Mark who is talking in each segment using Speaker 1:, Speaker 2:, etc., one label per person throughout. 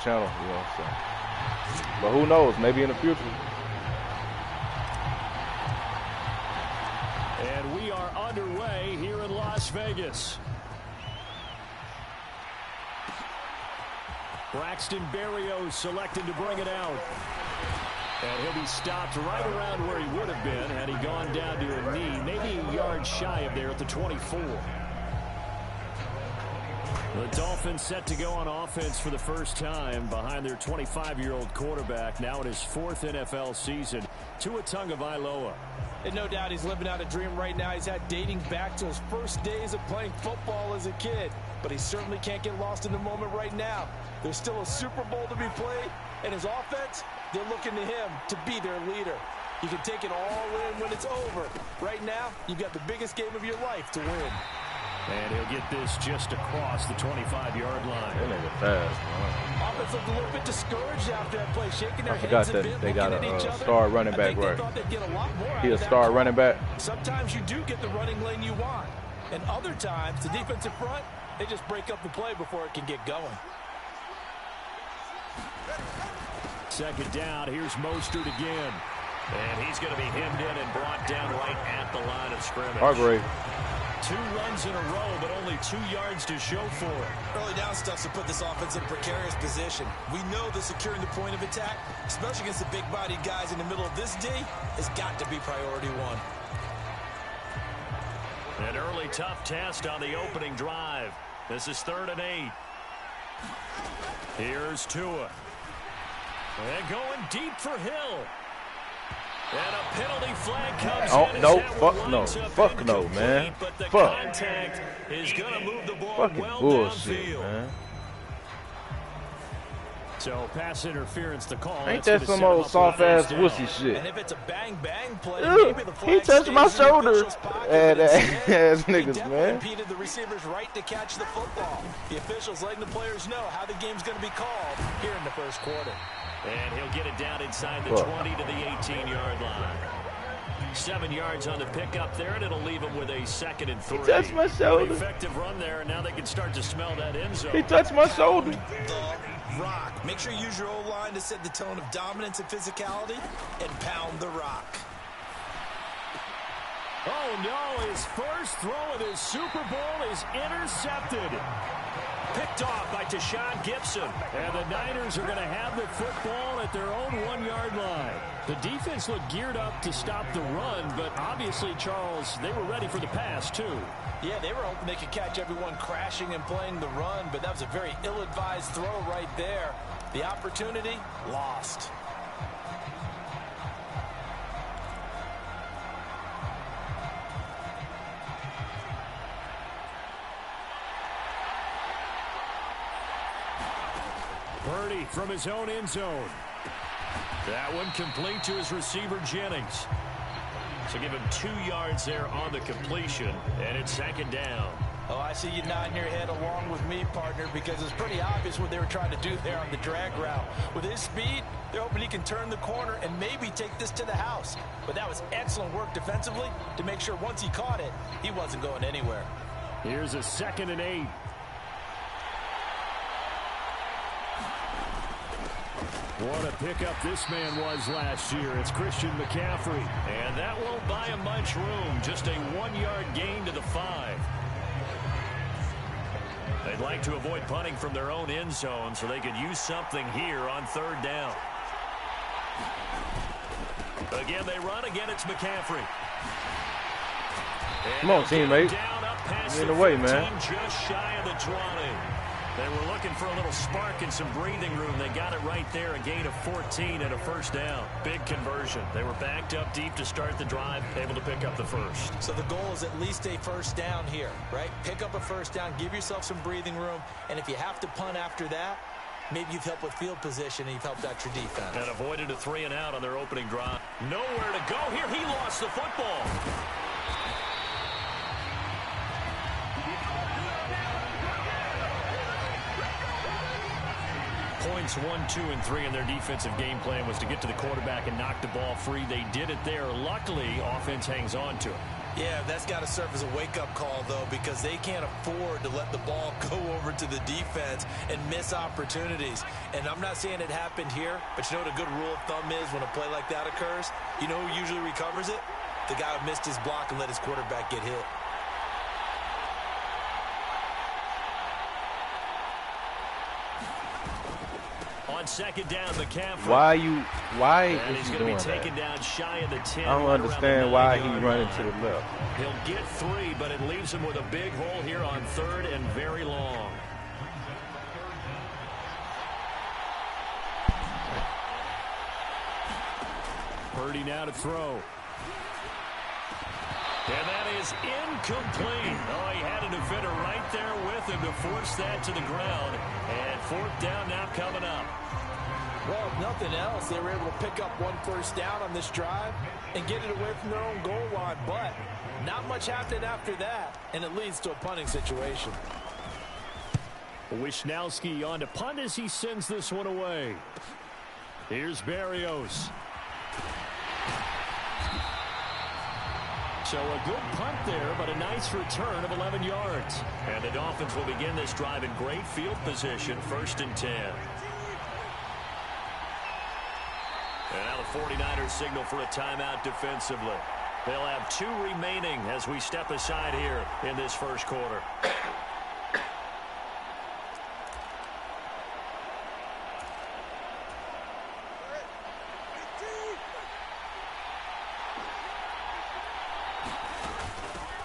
Speaker 1: channel, you know. So, but who knows? Maybe in the future.
Speaker 2: And we are underway here in Las Vegas. Braxton Berrios selected to bring it out. And he'll be stopped right around where he would have been had he gone down to a knee, maybe a yard shy of there at the 24. The Dolphins set to go on offense for the first time behind their 25-year-old quarterback, now in his 4th NFL season, Tua Tagovailoa.
Speaker 3: And no doubt he's living out a dream right now. He's had dating back to his first days of playing football as a kid. But he certainly can't get lost in the moment right now. There's still a Super Bowl to be played, and his offense, they're looking to him to be their leader. You can take it all in when it's over. Right now, you've got the biggest game of your life to win.
Speaker 2: And he'll get this just across the 25-yard line.
Speaker 1: That nigga fast, man.
Speaker 3: Offense looked a little bit discouraged after that play, shaking their
Speaker 1: I forgot
Speaker 3: heads a
Speaker 1: that
Speaker 3: bit,
Speaker 1: they got
Speaker 3: looking at each
Speaker 1: a
Speaker 3: other.
Speaker 1: star running back, right? He a star running back.
Speaker 3: Sometimes you do get the running lane you want. And other times, the defensive front, they just break up the play before it can get going.
Speaker 2: Second down, here's Mostert again. And he's going to be hemmed in and brought down right at the line of scrimmage.
Speaker 1: Hargrave.
Speaker 2: 2 runs in a row, but only 2 yards to show for it.
Speaker 3: Early down stuff to put this offense in a precarious position. We know that securing the point of attack, especially against the big-bodied guys in the middle of this D, has got to be priority one.
Speaker 2: An early tough test on the opening drive. This is 3rd and 8. Here's Tua. And going deep for Hill. And a penalty flag comes in.
Speaker 1: No, fuck no. Fuck no, man.
Speaker 2: But the
Speaker 1: fuck.
Speaker 2: contact is going to move the ball
Speaker 1: Fucking
Speaker 2: well
Speaker 1: bullshit,
Speaker 2: downfield.
Speaker 1: man.
Speaker 2: So pass interference to call.
Speaker 1: Ain't that some old soft-ass wussy shit?
Speaker 3: And if it's a bang-bang play,
Speaker 1: maybe the flag he touched my shoulder. Ass niggas, man.
Speaker 3: Impeded the receiver's right to catch the football. The officials letting the players know how the game's going to be called here in the first quarter.
Speaker 2: And he'll get it down inside the 20 to the 18-yard line. 7 yards on the pickup there, and it'll leave him with a 2nd and 3.
Speaker 1: He touched my shoulder.
Speaker 2: An effective run there, and now they can start to smell that end zone.
Speaker 1: He touched my shoulder.
Speaker 3: The rock. Make sure you use your O-line to set the tone of dominance and physicality, and pound the rock.
Speaker 2: Oh, no, his first throw of his Super Bowl is intercepted. Picked off by Tashawn Gibson. And the Niners are going to have the football at their own 1-yard line. The defense looked geared up to stop the run, but obviously, Charles, they were ready for the pass, too.
Speaker 3: Yeah, they were hoping they could catch everyone crashing and playing the run, but that was a very ill-advised throw right there. The opportunity, lost.
Speaker 2: Purdy from his own end zone. That one complete to his receiver, Jennings. So give him 2 yards there on the completion, and it's 2nd down.
Speaker 3: Oh, I see you nodding your head along with me, partner, because it's pretty obvious what they were trying to do there on the drag route. With his speed, they're hoping he can turn the corner and maybe take this to the house. But that was excellent work defensively to make sure once he caught it, he wasn't going anywhere.
Speaker 2: Here's a 2nd and 8. What a pickup this man was last year. It's Christian McCaffrey. And that won't buy him much room. Just a 1-yard gain to the 5. They'd like to avoid punting from their own end zone so they could use something here on 3rd down. Again, they run. Again, it's McCaffrey. And
Speaker 1: come on, teammate. Get in the way, man.
Speaker 2: Just shy of the 20. They were looking for a little spark and some breathing room. They got it right there, a gain of 14 and a 1st down. Big conversion. They were backed up deep to start the drive, able to pick up the 1st.
Speaker 3: So the goal is at least a 1st down here, right? Pick up a 1st down, give yourself some breathing room, and if you have to punt after that, maybe you've helped with field position and you've helped out your defense.
Speaker 2: And avoided a 3 and out on their opening drive. Nowhere to go here. He lost the football. Points 1, 2, and 3 in their defensive game plan was to get to the quarterback and knock the ball free. They did it there. Luckily, offense hangs on to it.
Speaker 3: Yeah, that's got to serve as a wake-up call, though, because they can't afford to let the ball go over to the defense and miss opportunities. And I'm not saying it happened here, but you know what a good rule of thumb is when a play like that occurs? You know who usually recovers it? The guy who missed his block and let his quarterback get hit.
Speaker 2: On second down, McCaffrey.
Speaker 1: Why
Speaker 2: and
Speaker 1: is
Speaker 2: he's
Speaker 1: he
Speaker 2: going
Speaker 1: doing
Speaker 2: to be taken
Speaker 1: that?
Speaker 2: down shy of the 10.
Speaker 1: I don't
Speaker 2: right
Speaker 1: understand why he
Speaker 2: line.
Speaker 1: running to the left.
Speaker 2: He'll get 3, but it leaves him with a big hole here on 3rd and very long. Purdy now to throw. And that is incomplete. Oh, he had a defender right there with him to force that to the ground. And 4th down now coming up.
Speaker 3: Well, if nothing else, they were able to pick up 1 first down on this drive and get it away from their own goal line. But not much happened after that, and it leads to a punting situation.
Speaker 2: Wisnowski on to punt as he sends this one away. Here's Berrios. So a good punt there, but a nice return of 11 yards. And the Dolphins will begin this drive in great field position, 1st and 10. And now the 49ers signal for a timeout defensively. They'll have 2 remaining as we step aside here in this first quarter.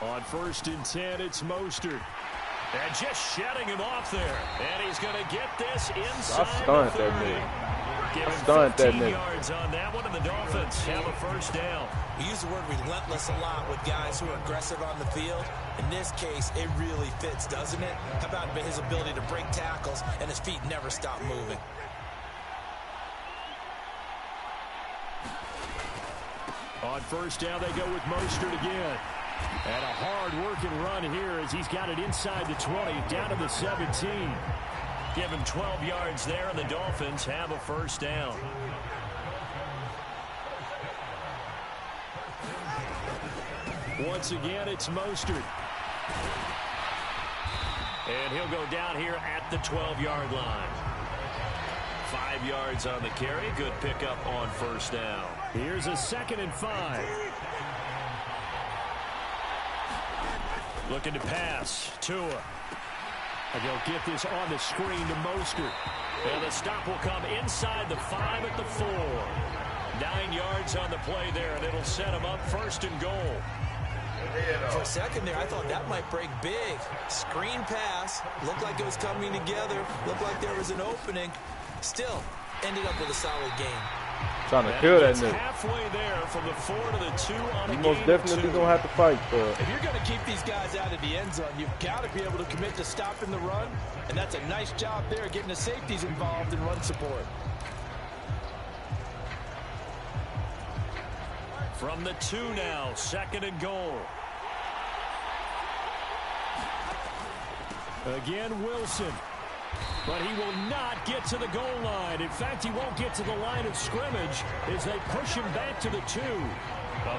Speaker 2: On 1st and 10, it's Mostert. And just shutting him off there. And he's going to get this inside
Speaker 1: I stunned
Speaker 2: the 30.
Speaker 1: that nigga.
Speaker 2: Give
Speaker 1: I
Speaker 2: him
Speaker 1: stunned that
Speaker 2: 15
Speaker 1: nigga.
Speaker 2: yards on that one, and the Dolphins have a 1st down.
Speaker 3: We use the word relentless a lot with guys who are aggressive on the field. In this case, it really fits, doesn't it? How about his ability to break tackles and his feet never stop moving?
Speaker 2: On 1st down, they go with Mostert again. And a hard-working run here as he's got it inside the 20, down to the 17. Give him 12 yards there, and the Dolphins have a 1st down. Once again, it's Mostert. And he'll go down here at the 12-yard line. 5 yards on the carry. Good pickup on 1st down. Here's a 2nd and 5. Looking to pass. Tua. And he'll get this on the screen to Mostert. And the stop will come inside the 5 at the 4. 9 yards on the play there, and it'll set him up 1st and goal.
Speaker 3: For a second there, I thought that might break big. Screen pass. Looked like it was coming together. Looked like there was an opening. Still, ended up with a solid game.
Speaker 1: Trying to kill that nigga.
Speaker 2: Halfway there from the 4 to the 2 on a
Speaker 1: You most definitely gonna have to fight for it.
Speaker 3: If you're going to keep these guys out of the end zone, you've got to be able to commit to stopping the run. And that's a nice job there, getting the safeties involved in run support.
Speaker 2: From the 2 now, 2nd and goal. Again, Wilson. But he will not get to the goal line. In fact, he won't get to the line of scrimmage as they push him back to the 2.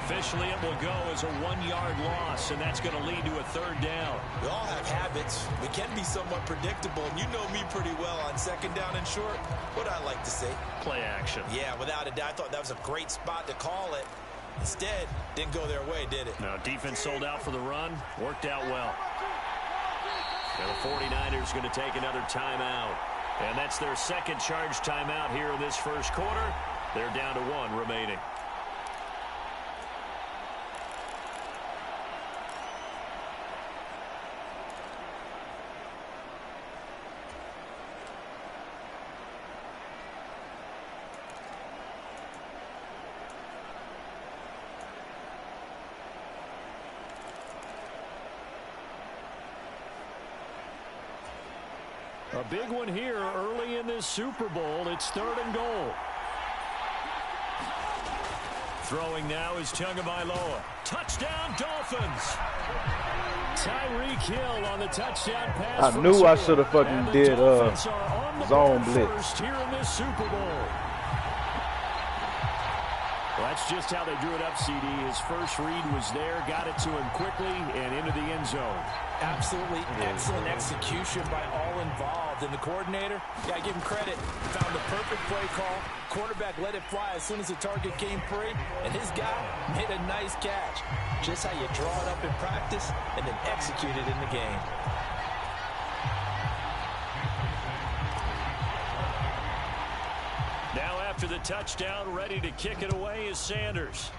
Speaker 2: Officially, it will go as a 1-yard loss, and that's going to lead to a 3rd down.
Speaker 3: We all have habits. We can be somewhat predictable, and you know me pretty well on 2nd down and short. What I like to say?
Speaker 2: Play action.
Speaker 3: Yeah, without a doubt. I thought that was a great spot to call it. Instead, didn't go their way, did it?
Speaker 2: Now, defense sold out for the run. Worked out well. And the 49ers going to take another timeout. And that's their 2nd charge timeout here in this first quarter. They're down to 1 remaining. A big one here early in this Super Bowl. It's 3rd and goal. Throwing now is Tagovailoa. Touchdown, Dolphins. Tyreek Hill on the touchdown pass.
Speaker 1: I knew I should have fucking did zone blitz.
Speaker 2: Here in this Super Bowl. Well, that's just how they drew it up, CD. His first read was there, got it to him quickly, and into the end zone.
Speaker 3: Absolutely excellent execution by all involved. And the coordinator, got to give him credit, found the perfect play call. Quarterback let it fly as soon as the target came free, and his guy made a nice catch. Just how you draw it up in practice and then execute it in the game.
Speaker 2: Now after the touchdown, ready to kick it away is Sanders.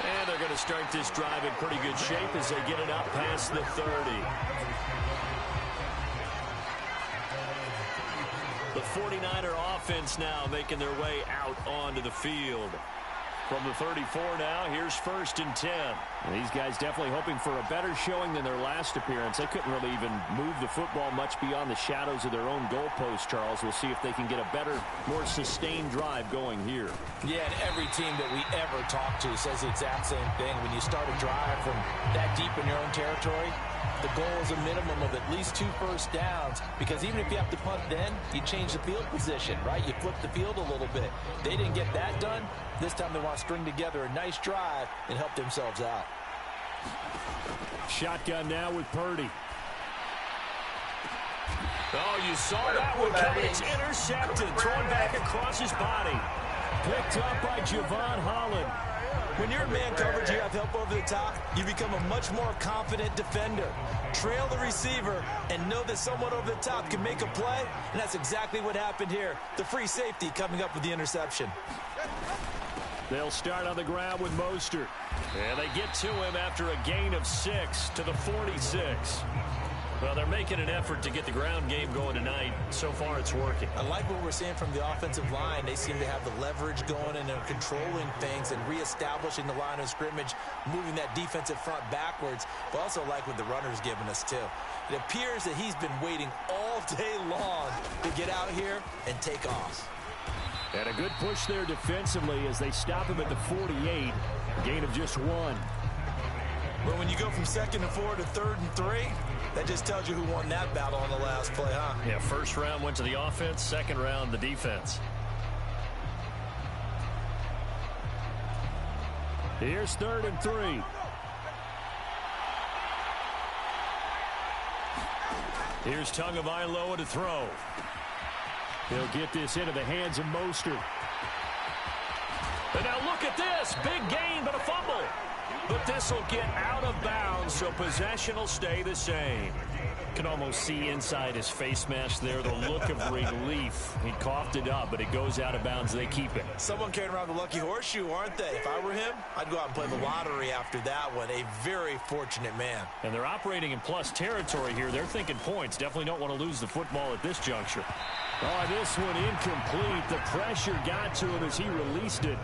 Speaker 2: And they're going to start this drive in pretty good shape as they get it up past the 30. The 49er offense now making their way out onto the field. From the 34 now, here's 1st and 10. And these guys definitely hoping for a better showing than their last appearance. They couldn't really even move the football much beyond the shadows of their own goalpost, Charles. We'll see if they can get a better, more sustained drive going here. Yeah, and every team that we ever talk to says the exact same thing. When you start a drive from that deep in your own territory, the goal is a minimum of at least 2 first downs, because even if you have to punt then, you change the field position, right? You flip the field a little bit. They didn't get that done. This time they want to string together a nice drive and help themselves out. Shotgun now with Purdy. Oh, you saw that one coming. It's intercepted. Thrown back across his body. Picked up by Javon Holland. When you're in man coverage, you have help over the top, you become a much more confident defender. Trail the receiver and know that someone over the top can make a play, and that's exactly what happened here. The free safety coming up with the interception. They'll start on the ground with Mostert. And they get to him after a gain of 6 to the 46. Well, they're making an effort to get the ground game going tonight. So far, it's working. I like what we're seeing from the offensive line. They seem to have the leverage going, and they're controlling things and reestablishing the line of scrimmage, moving that defensive front backwards. But also like what the runner's giving us, too. It appears that he's been waiting all day long to get out here and take off. And a good push there defensively as they stop him at the 48. Gain of just 1. But when you go from 2nd and 4 to 3rd and 3, that just tells you who won that battle on the last play, huh? Yeah, first round went to the offense, second round the defense. Here's 3rd and 3. Here's Tagovailoa to throw. He'll get this into the hands of Mostert. And now look at this. Big gain, but a fumble. But this will get out of bounds, so possession will stay the same. You can almost see inside his face mask there the look of relief. He coughed it up, but it goes out of bounds. They keep it. Someone carrying around the lucky horseshoe, aren't they? If I were him, I'd go out and play the lottery after that one. A very fortunate man. And they're operating in plus territory here. They're thinking points. Definitely don't want to lose the football at this juncture. Oh, this one incomplete. The pressure got to him as he released it.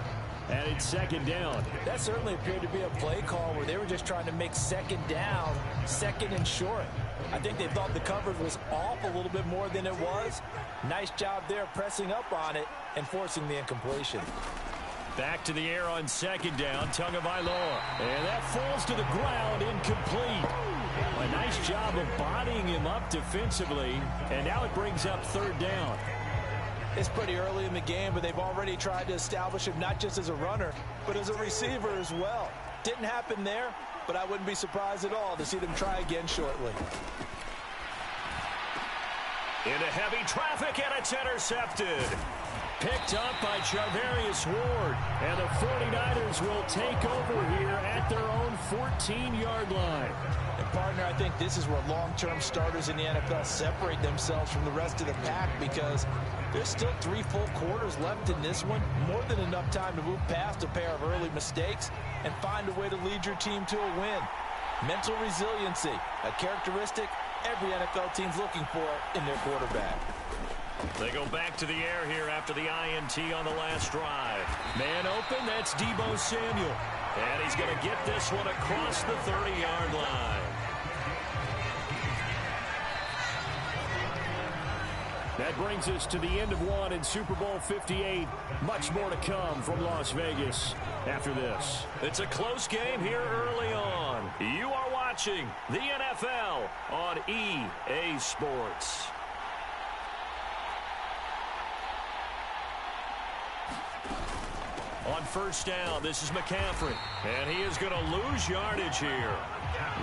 Speaker 2: And it's 2nd down. That certainly appeared to be a play call where they were just trying to make 2nd down, 2nd and short. I think they thought the coverage was off a little bit more than it was. Nice job there pressing up on it and forcing the incompletion. Back to the air on 2nd down, Tagovailoa. And that falls to the ground, incomplete. A nice job of bodying him up defensively. And now it brings up 3rd down. It's pretty early in the game, but they've already tried to establish him not just as a runner, but as a receiver as well. Didn't happen there, but I wouldn't be surprised at all to see them try again shortly. Into heavy traffic, and it's intercepted. Picked up by Charvarius Ward. And the 49ers will take over here at their own 14-yard line. And, partner, I think this is where long-term starters in the NFL separate themselves from the rest of the pack, because there's still 3 full quarters left in this one. More than enough time to move past a pair of early mistakes and find a way to lead your team to a win. Mental resiliency, a characteristic every NFL team's looking for in their quarterback. They go back to the air here after the INT on the last drive. Man open, that's Deebo Samuel. And he's going to get this one across the 30-yard line. That brings us to the end of one in Super Bowl 58. Much more to come from Las Vegas after this. It's a close game here early on. You are watching the NFL on EA Sports. first down. This is McCaffrey. And he is going to lose yardage here.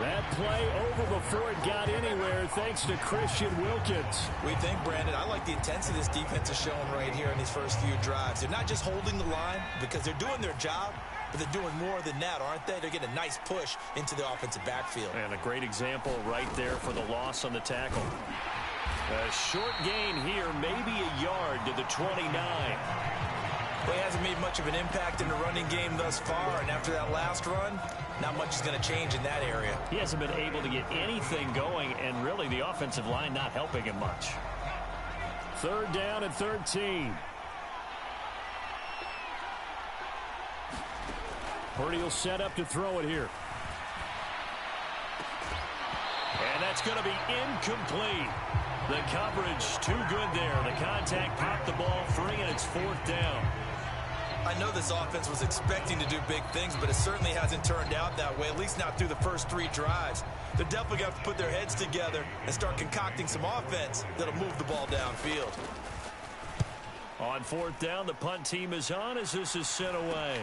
Speaker 2: That play over before it got anywhere thanks to Christian Wilkins.
Speaker 3: We think, Brandon, I like the intensity this defense is showing right here in these first few drives. They're not just holding the line because they're doing their job, but they're doing more than that, aren't they? They're getting a nice push into the offensive backfield.
Speaker 2: And a great example right there for the loss on the tackle. A short gain here, maybe a yard to the 29.
Speaker 3: Well, he hasn't made much of an impact in the running game thus far, and after that last run, not much is going to change in that area.
Speaker 2: He hasn't been able to get anything going, and really the offensive line not helping him much. 3rd down and 13. Purdy will set up to throw it here. And that's going to be incomplete. The coverage too good there. The contact popped the ball free, and it's 4th down.
Speaker 3: I know this offense was expecting to do big things, but it certainly hasn't turned out that way, at least not through the first 3 drives. They're definitely going to have to put their heads together and start concocting some offense that'll move the ball downfield.
Speaker 2: On 4th down, the punt team is on as this is sent away.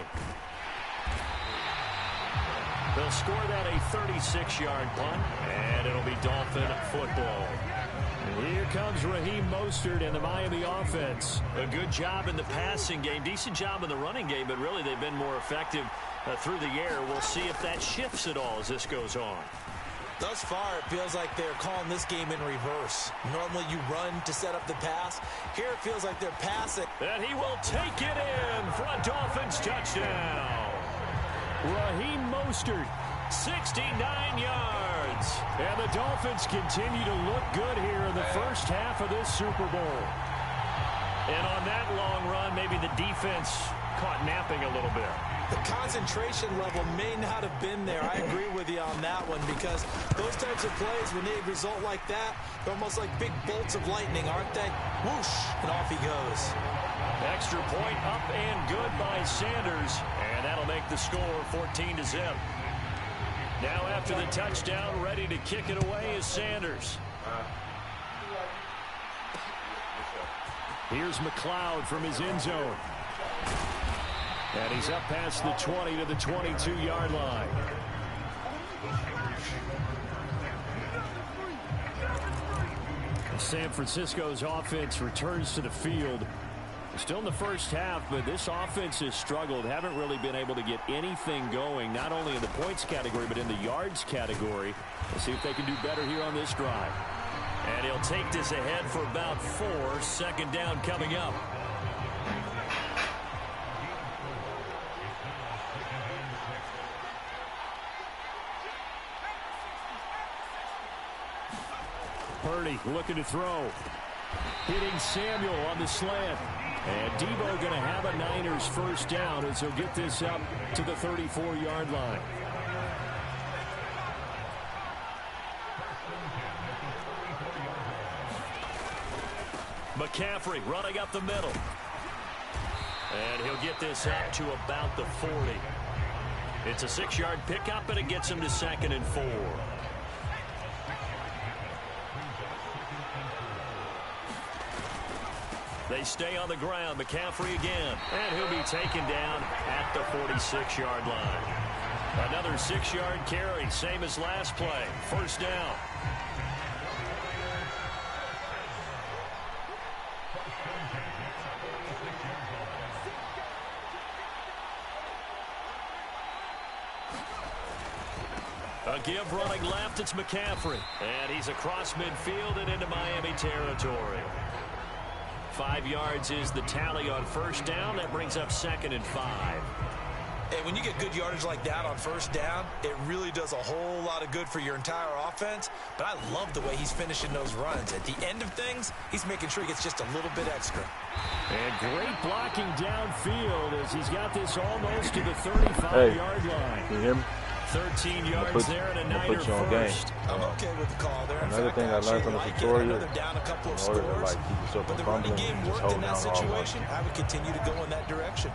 Speaker 2: They'll score that a 36-yard punt, and it'll be Dolphin football. Here comes Raheem Mostert and the Miami offense. A good job in the passing game, decent job in the running game, but really they've been more effective through the air. We'll see if that shifts at all as this goes on.
Speaker 3: Thus far, it feels like they're calling this game in reverse. Normally you run to set up the pass. Here it feels like they're passing.
Speaker 2: And he will take it in for a Dolphins touchdown. Raheem Mostert, 69 yards. And the Dolphins continue to look good here in the first half of this Super Bowl. And on that long run, maybe the defense caught napping a little bit.
Speaker 3: The concentration level may not have been there. I agree with you on that one because those types of plays, when they result like that, they're almost like big bolts of lightning, aren't they? Whoosh, and off he goes.
Speaker 2: Extra point up and good by Sanders, and that'll make the score 14-0. Now after the touchdown, ready to kick it away is Sanders. Here's McLeod from his end zone. And he's up past the 20 to the 22-yard line. San Francisco's offense returns to the field. Still in the first half, but this offense has struggled. Haven't really been able to get anything going, not only in the points category, but in the yards category. We'll see if they can do better here on this drive. And he'll take this ahead for about 4. 2nd down coming up. Purdy looking to throw. Hitting Samuel on the slant. And Debo going to have a Niners first down as he'll get this up to the 34-yard line. McCaffrey running up the middle. And he'll get this up to about the 40. It's a 6-yard pickup, and it gets him to 2nd and 4. They stay on the ground. McCaffrey again. And he'll be taken down at the 46-yard line. Another 6-yard carry, same as last play. First down. A give running left, it's McCaffrey. And he's across midfield and into Miami territory. 5 yards is the tally on first down. That brings up 2nd and 5.
Speaker 3: Hey, when you get good yardage like that on first down, it really does a whole lot of good for your entire offense. But I love the way he's finishing those runs. At the end of things, he's making sure he gets just a little bit extra.
Speaker 2: And great blocking downfield as he's got this almost to the 35-yard line.
Speaker 1: You hear me?
Speaker 2: 13 yards there and a Niner first.
Speaker 3: I'm okay with the call there.
Speaker 1: Another thing I learned from the tutorial,
Speaker 3: they're down a couple of
Speaker 1: in order to
Speaker 3: scores,
Speaker 1: like keep yourself
Speaker 3: but the
Speaker 1: from
Speaker 3: running
Speaker 1: fumbling,
Speaker 3: game
Speaker 1: just
Speaker 3: worked
Speaker 1: hold
Speaker 3: in that
Speaker 1: down all
Speaker 3: situation. I would continue to go in that direction.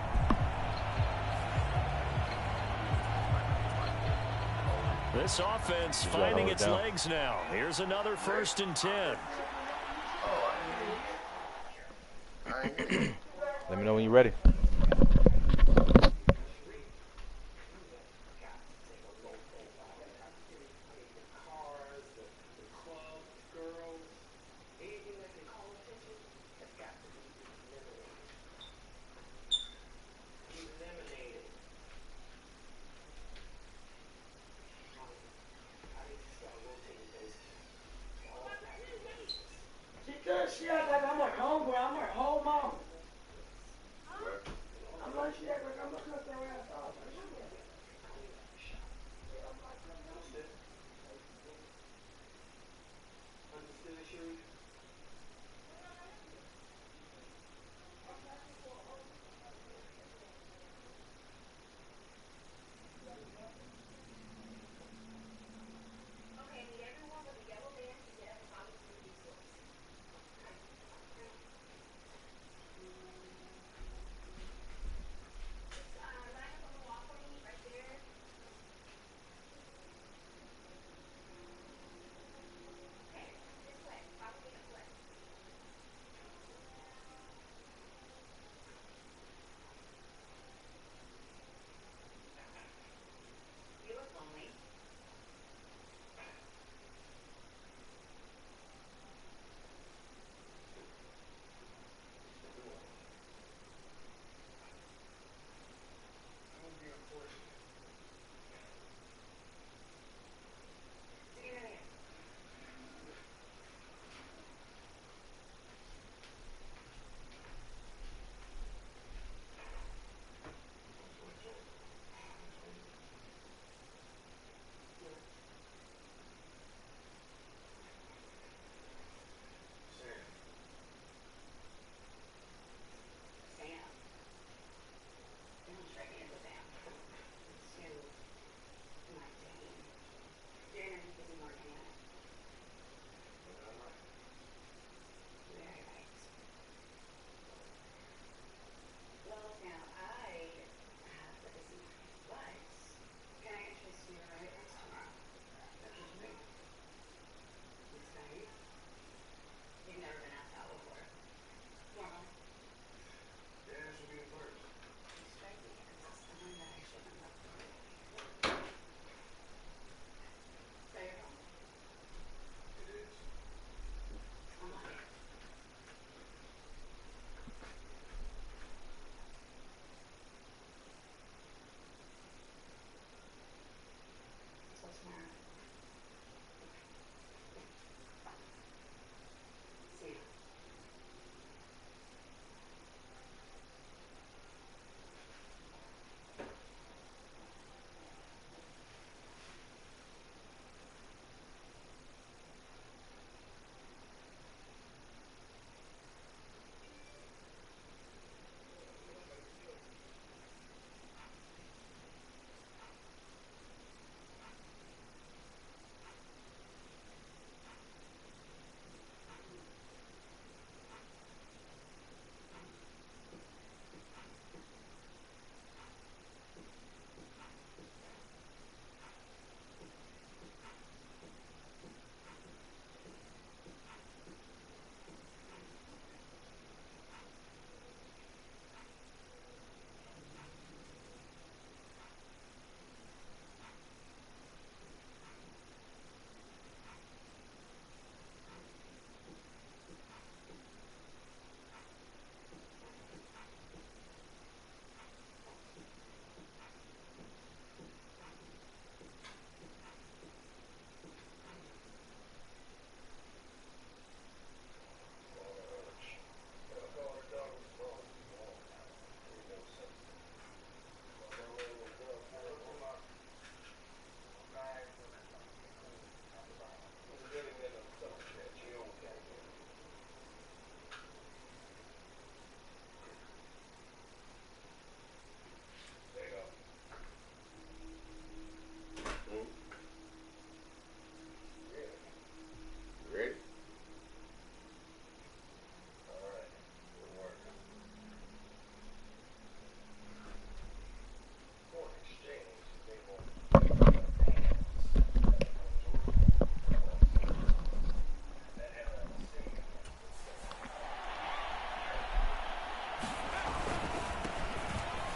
Speaker 2: This offense finding its legs now. Here's another 1st and 10.
Speaker 1: Let me know when you're ready.
Speaker 4: she act like I'm her homeboy. I'm her whole mom. I'm like, she act like I'm gonna cut their ass off. Understood, Sherry?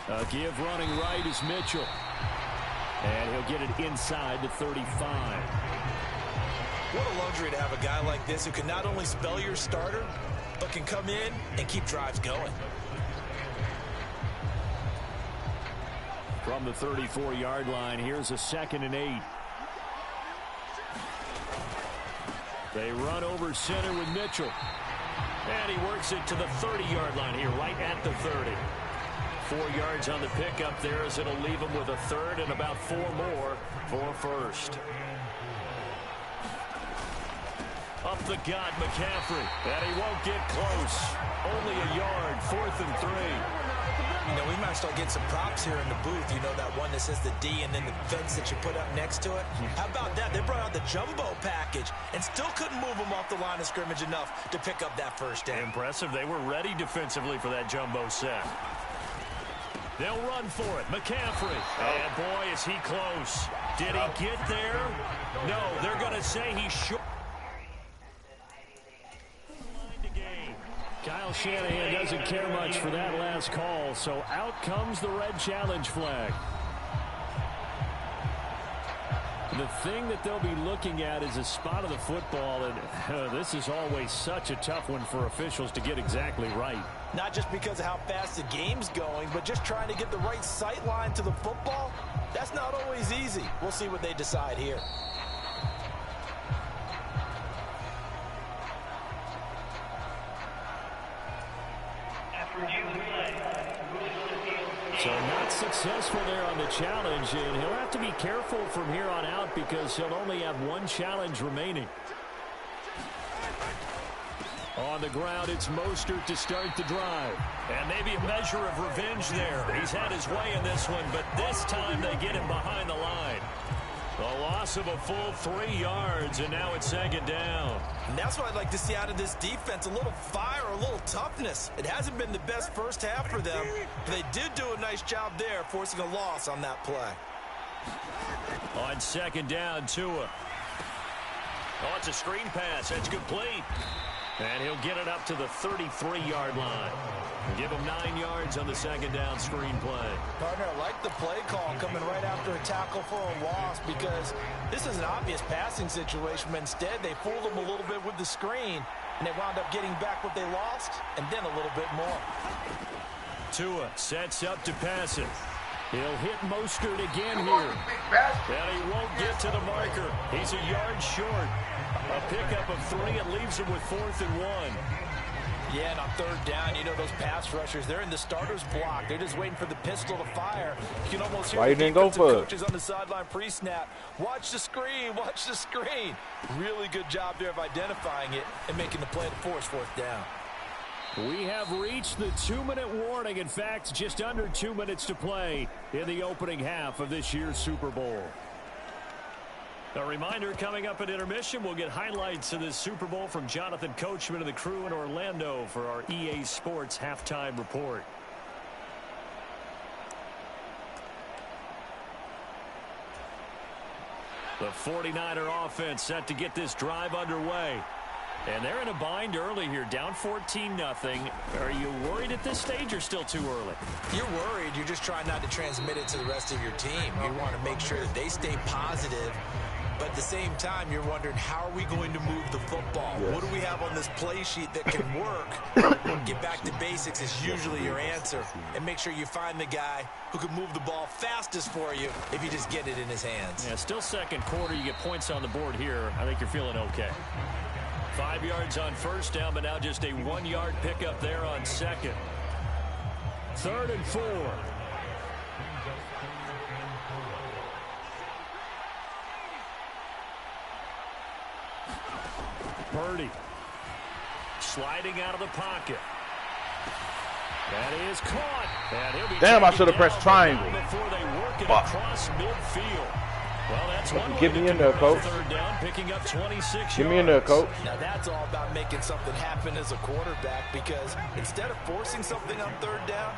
Speaker 2: A give running right is Mitchell. And he'll get it inside the 35.
Speaker 3: What a luxury to have a guy like this who can not only spell your starter, but can come in and keep drives going.
Speaker 2: From the 34-yard line, here's a 2nd and 8. They run over center with Mitchell. And he works it to the 30-yard line here, right at the 30. 4 yards on the pickup there as it'll leave him with a third and about 4 more for first. Up the gut, McCaffrey. And he won't get close. Only a yard, 4th and 3.
Speaker 3: You know, we might start getting some props here in the booth. You know, that one that says the D and then the fence that you put up next to it. How about that? They brought out the jumbo package and still couldn't move them off the line of scrimmage enough to pick up that first down.
Speaker 2: Impressive. They were ready defensively for that jumbo set. They'll run for it. McCaffrey. And boy, is he close. Did he get there? No, they're going to say he's short. Kyle Shanahan doesn't care much for that last call, so out comes the red challenge flag. The thing that they'll be looking at is a spot of the football, and this is always such a tough one for officials to get exactly right.
Speaker 3: Not just because of how fast the game's going, but just trying to get the right sight line to the football. That's not always easy. We'll see what they decide here.
Speaker 2: So not successful there on the challenge, and he'll have to be careful from here on out because he'll only have 1 challenge remaining. On the ground, it's Mostert to start the drive. And maybe a measure of revenge there. He's had his way in this one, but this time they get him behind the line. A loss of a full 3 yards, and now it's 2nd down.
Speaker 3: And that's what I'd like to see out of this defense, a little fire, a little toughness. It hasn't been the best first half for them, but they did do a nice job there, forcing a loss on that play.
Speaker 2: On 2nd down, Tua. Oh, it's a screen pass. It's complete. And he'll get it up to the 33-yard line. Give him 9 yards on the 2nd down screen play.
Speaker 3: Partner, I like the play call coming right after a tackle for a loss because this is an obvious passing situation, but instead they fooled them a little bit with the screen, and they wound up getting back what they lost and then a little bit more.
Speaker 2: Tua sets up to pass it. He'll hit Mostert again here. And he won't get to the marker. He's a yard short. A pickup of 3. It leaves him with 4th and 1.
Speaker 3: Yeah, and on 3rd down, you know those pass rushers, they're in the starter's block. They're just waiting for the pistol to fire. You can almost hear the defensive coaches on the sideline pre-snap. Watch the screen, watch the screen. Really good job there of identifying it and making the play to force 4th down.
Speaker 2: We have reached the 2-minute warning. In fact, just under 2 minutes to play in the opening half of this year's Super Bowl. A reminder, coming up at intermission, we'll get highlights of this Super Bowl from Jonathan Coachman and the crew in Orlando for our EA Sports halftime report. The 49er offense set to get this drive underway. And they're in a bind early here, down 14-0. Are you worried at this stage or still too early?
Speaker 3: You're worried. You're just trying not to transmit it to the rest of your team. You want to make sure that they stay positive. But at the same time, you're wondering, how are we going to move the football? Yes. What do we have on this play sheet that can work? Get back to basics is usually your answer. And make sure you find the guy who can move the ball fastest for you if you just get it in his hands.
Speaker 2: Yeah, still 2nd quarter. You get points on the board here. I think you're feeling okay. 5 yards on 1st down, but now just a 1-yard pickup there on 2nd. 3rd and 4. Purdy sliding out of the pocket. That is caught. And he'll be
Speaker 1: damn, I should have pressed triangle.
Speaker 2: Before they work it across midfield. Well, that's one
Speaker 1: Get me in there, coach.
Speaker 2: 3rd down, picking up 26
Speaker 1: Get me in there, coach.
Speaker 3: Now that's all about making something happen as a quarterback, because instead of forcing something on 3rd down,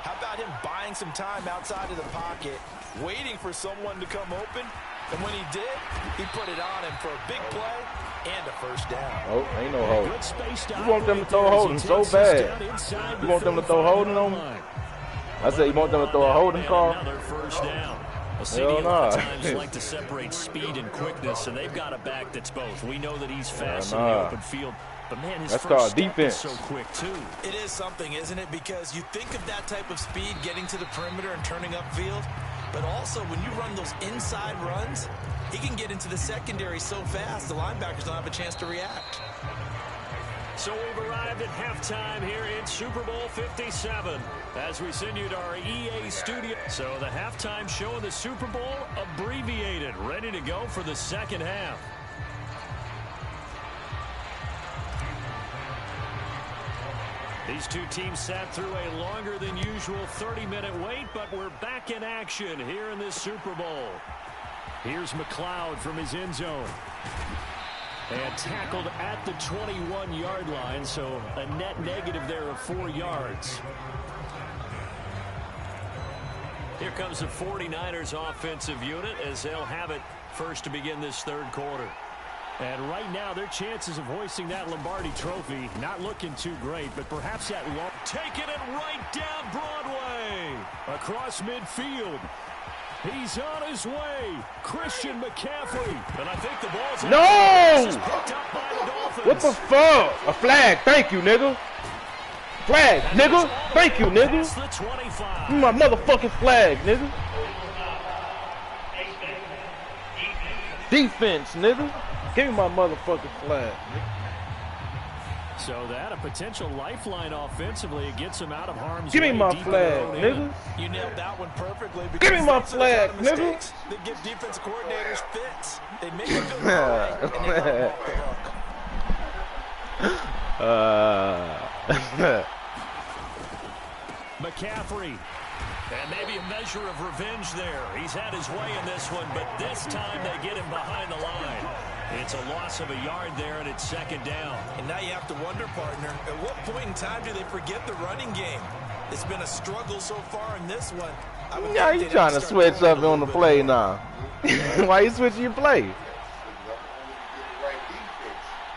Speaker 3: how about him buying some time outside of the pocket, waiting for someone to come open, and when he did, he put it on him for a big play and a 1st down.
Speaker 1: Oh, ain't no hold. You want them to throw holding so bad. You want them to throw holding on them? I said you want them to throw a holding call?
Speaker 2: Another 1st down. Well, a lot of times like to separate speed and quickness, and they've got a back that's both. We know that he's fast in the open field, but man, his first step is so quick too.
Speaker 3: It is something, isn't it? Because you think of that type of speed getting to the perimeter and turning upfield, but also when you run those inside runs, he can get into the secondary so fast the linebackers don't have a chance to react.
Speaker 2: So we've arrived at halftime here in Super Bowl 57 as we send you to our EA studio. So the halftime show in the Super Bowl abbreviated, ready to go for the second half. These two teams sat through a longer than usual 30-minute wait, but we're back in action here in this Super Bowl. Here's McLeod from his end zone. And tackled at the 21-yard line, so a net negative there of 4 yards. Here comes the 49ers offensive unit as they'll have it first to begin this third quarter. And right now, their chances of hoisting that Lombardi trophy not looking too great, but perhaps that long. Taking it right down Broadway. Across midfield. He's on his way. Christian McCaffrey. And I think the ball's
Speaker 1: no!
Speaker 2: picked up by the Dolphins.
Speaker 1: What the fuck? A flag. Thank you, nigga. Flag, nigga. Thank you, nigga. Give me my motherfucking flag, nigga. Defense, nigga. Give me my motherfucking flag, nigga.
Speaker 2: So that a potential lifeline offensively. It gets him out of harm's way.
Speaker 1: Give me my flag, nigga.
Speaker 3: You nailed that one perfectly.
Speaker 1: Give me my flag, nigga.
Speaker 3: They give defense coordinators fits. They make a good play, and they let them off the hook.
Speaker 2: McCaffrey. And maybe a measure of revenge there. He's had his way in this one, but this time they get him behind the line. It's a loss of a yard there, and it's second down.
Speaker 3: And now you have to wonder, partner, at what point in time do they forget the running game? It's been a struggle so far in this one.
Speaker 1: Yeah, you trying to switch up on the play now. Why you switching your play?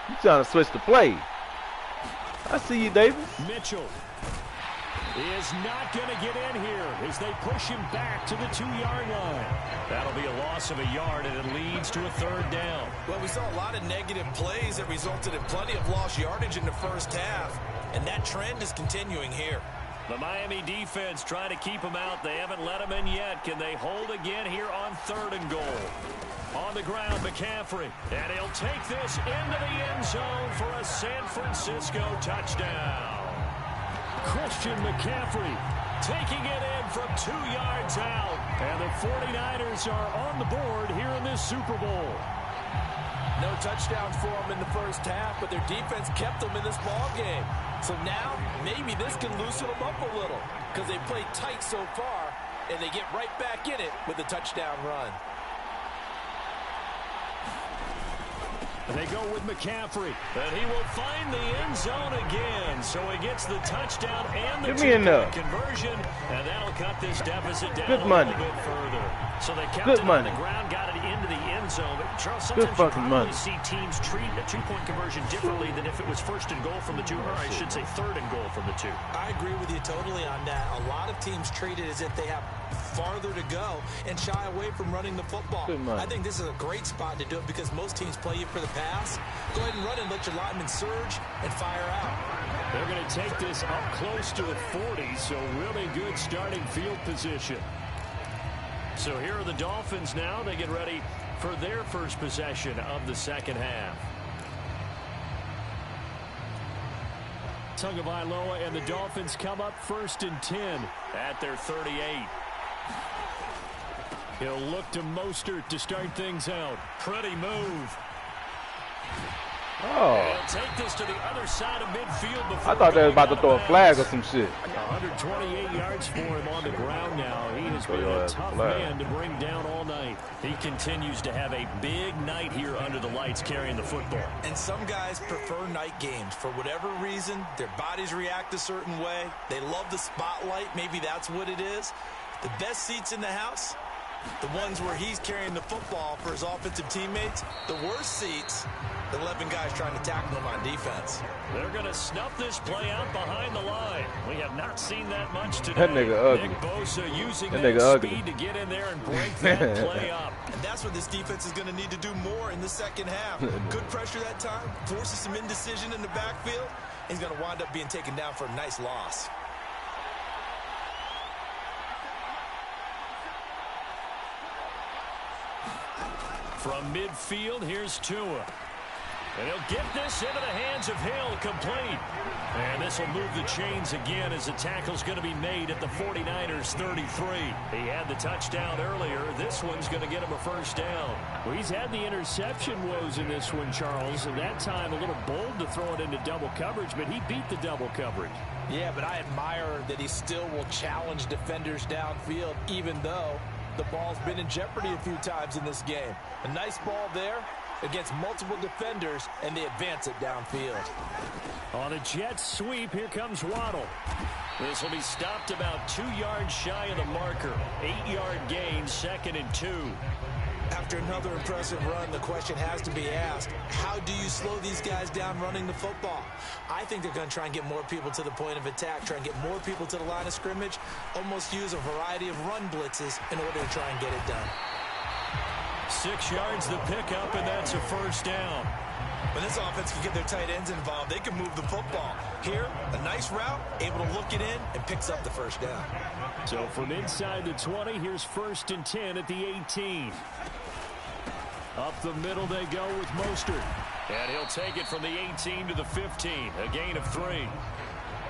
Speaker 1: You trying to switch the play. I see you, Davis.
Speaker 2: Mitchell is not going to get in here as they push him back to the 2-yard line. That'll be a loss of a yard, and it leads to a third down.
Speaker 3: Well, we saw a lot of negative plays that resulted in plenty of lost yardage in the first half, and that trend is continuing here.
Speaker 2: The Miami defense trying to keep him out. They haven't let him in yet. Can they hold again here on 3rd and goal? On the ground, McCaffrey. And he'll take this into the end zone for a San Francisco touchdown. Christian McCaffrey taking it in from 2 yards out. And the 49ers are on the board here in this Super Bowl.
Speaker 3: No touchdowns for them in the first half, but their defense kept them in this ball game. So now, maybe this can loosen them up a little because they played tight so far, and they get right back in it with a touchdown run.
Speaker 2: They go with McCaffrey, and he will find the end zone again. So he gets the touchdown and the two-point conversion, and that'll cut this deficit down a little bit further. So they kept it on the ground, got it into the end zone. But Charles, sometimes you probably see teams treat a two-point conversion differently than if it was 1st and goal from the 2, or I should say 3rd and goal from the 2.
Speaker 3: I agree with you totally on that. A lot of teams treat it as if they have farther to go and shy away from running the football. I think this is a great spot to do it because most teams play you for the pass. Go ahead and run and let your linemen surge and fire out.
Speaker 2: They're going to take this up close to the 40, so really good starting field position. So here are the Dolphins now. They get ready for their first possession of the second half. Tagovailoa and the Dolphins come up 1st and 10 at their 38. He'll look to Mostert to start things out. Pretty move.
Speaker 1: Oh.
Speaker 2: He'll take this to the other side of midfield before
Speaker 1: I thought they was about to throw a flag or some shit.
Speaker 2: 128 yards for him on the ground now. He has been a tough man to bring down all night. He continues to have a big night here under the lights carrying the football.
Speaker 3: And some guys prefer night games. For whatever reason, their bodies react a certain way. They love the spotlight. Maybe that's what it is. The best seats in the house, the ones where he's carrying the football for his offensive teammates. The worst seats, the 11 guys trying to tackle him on defense.
Speaker 2: They're going to snuff this play out behind the line. We have not seen that much today.
Speaker 1: That nigga ugly.
Speaker 2: Nick Bosa using
Speaker 1: that
Speaker 2: speed to get in there and break that play up.
Speaker 3: And that's what this defense is going to need to do more in the second half. Good pressure that time, forces some indecision in the backfield. He's going to wind up being taken down for a nice loss.
Speaker 2: From midfield, here's Tua. And he'll get this into the hands of Hill, complete. And this will move the chains again as the tackle's going to be made at the 49ers 33. He had the touchdown earlier. This one's going to get him a first down.
Speaker 5: Well, he's had the interception woes in this one, Charles, and that time a little bold to throw it into double coverage, but he beat the double coverage.
Speaker 3: Yeah, but I admire that he still will challenge defenders downfield, even though the ball's been in jeopardy a few times in this game. A nice ball there against multiple defenders, and they advance it downfield.
Speaker 5: On a jet sweep, here comes Waddle.
Speaker 2: This will be stopped about 2 yards shy of the marker. 8-yard gain, 2nd and 2.
Speaker 3: After another impressive run, the question has to be asked, how do you slow these guys down running the football? I think they're going to try and get more people to the point of attack, try and get more people to the line of scrimmage, almost use a variety of run blitzes in order to try and get it done.
Speaker 2: 6 yards the pickup, and that's a first down.
Speaker 3: When this offense can get their tight ends involved, they can move the football. Here, a nice route, able to look it in, and picks up the first down.
Speaker 5: So from inside the 20, here's 1st and 10 at the 18. Up the middle they go with Mostert.
Speaker 2: And he'll take it from the 18 to the 15, a gain of 3.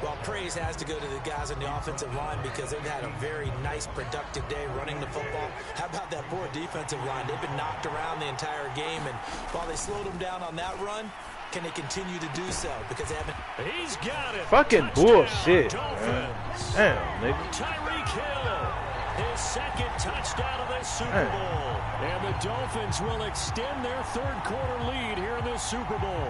Speaker 3: Well, praise has to go to the guys on the offensive line because they've had a very nice, productive day running the football. How about that poor defensive line? They've been knocked around the entire game, and while they slowed them down on that run, can they continue to do so? Because they haven't.
Speaker 2: He's got it.
Speaker 1: Fucking bullshit.
Speaker 2: Dolphins.
Speaker 1: Damn, nigga.
Speaker 2: Tyreek Hill, his 2nd touchdown of this Super Bowl.
Speaker 5: And the Dolphins will extend their 3rd quarter lead here in this Super Bowl.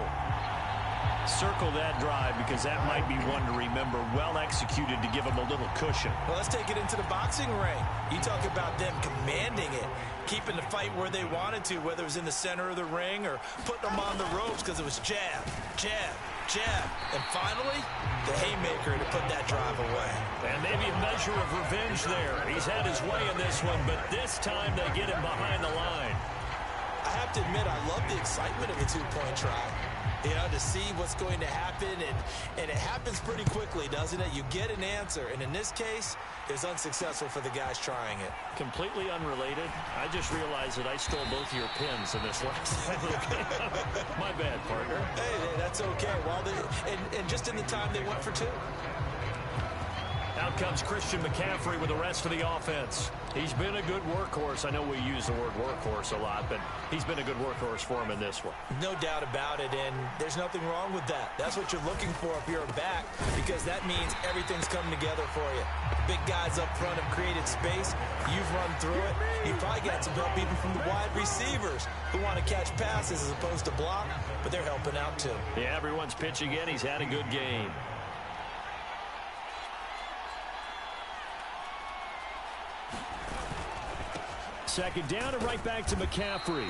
Speaker 2: Circle that drive because that might be one to remember. Well executed to give them a little cushion.
Speaker 3: Well, let's take it into the boxing ring. You talk about them commanding it, keeping the fight where they wanted to, whether it was in the center of the ring or putting them on the ropes because it was jab, jab, jab. And finally, the haymaker to put that drive away.
Speaker 2: And maybe a measure of revenge there. He's had his way in this one, but this time they get him behind the line.
Speaker 3: I have to admit, I love the excitement of a two-point try. You know, to see what's going to happen, and it happens pretty quickly, doesn't it? You get an answer, and in this case, it was unsuccessful for the guys trying it.
Speaker 2: Completely unrelated. I just realized that I stole both of your pins in this last My bad, partner.
Speaker 3: Hey, that's okay. Well, and just in the time they went for 2.
Speaker 2: Out comes Christian McCaffrey with the rest of the offense. He's been a good workhorse. I know we use the word workhorse a lot, but he's been a good workhorse for him in this one.
Speaker 3: No doubt about it, and there's nothing wrong with that. That's what you're looking for if you're a back, because that means everything's coming together for you. Big guys up front have created space. You've run through it. You've probably got some help even from the wide receivers who want to catch passes as opposed to block, but they're helping out too.
Speaker 2: Yeah, everyone's pitching in. He's had a good game.
Speaker 5: Second down and right back to McCaffrey.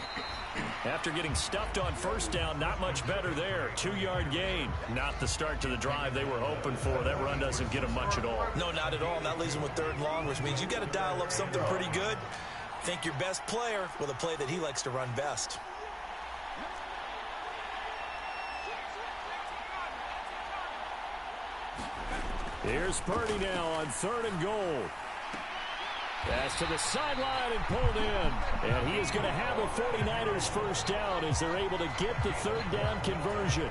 Speaker 2: After getting stuffed on first down, not much better there. 2-yard gain. Not the start to the drive they were hoping for. That run doesn't get them much at all.
Speaker 3: No, not at all. And that leaves them with 3rd and long, which means you got to dial up something pretty good. Think your best player with a play that he likes to run best.
Speaker 5: Here's Purdy now on 3rd and goal. Pass to the sideline and pulled in. And he is going to have a 49ers first down as they're able to get the 3rd down conversion.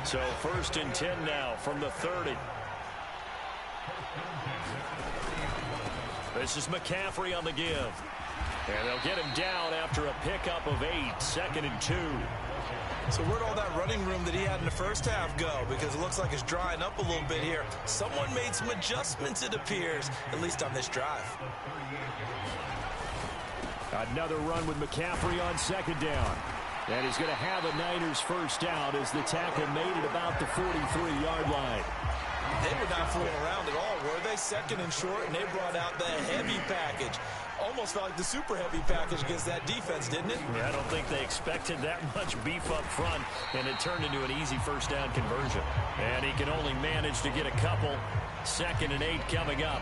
Speaker 2: So 1st and 10 now from the 30. This is McCaffrey on the give. And they'll get him down after a pickup of 8. 2nd and 2.
Speaker 3: So where'd all that running room that he had in the first half go? Because it looks like it's drying up a little bit here. Someone made some adjustments, it appears, at least on this drive.
Speaker 5: Another run with McCaffrey on 2nd down. And he's going to have a Niners first down as the tackle made it about the 43-yard line.
Speaker 3: They were not fooling around at all, were they? 2nd and short, and they brought out the heavy package. Almost felt like the super heavy package against that defense, didn't it?
Speaker 2: Yeah, I don't think they expected that much beef up front, and it turned into an easy first down conversion. And he can only manage to get a couple. 2nd and 8 coming up.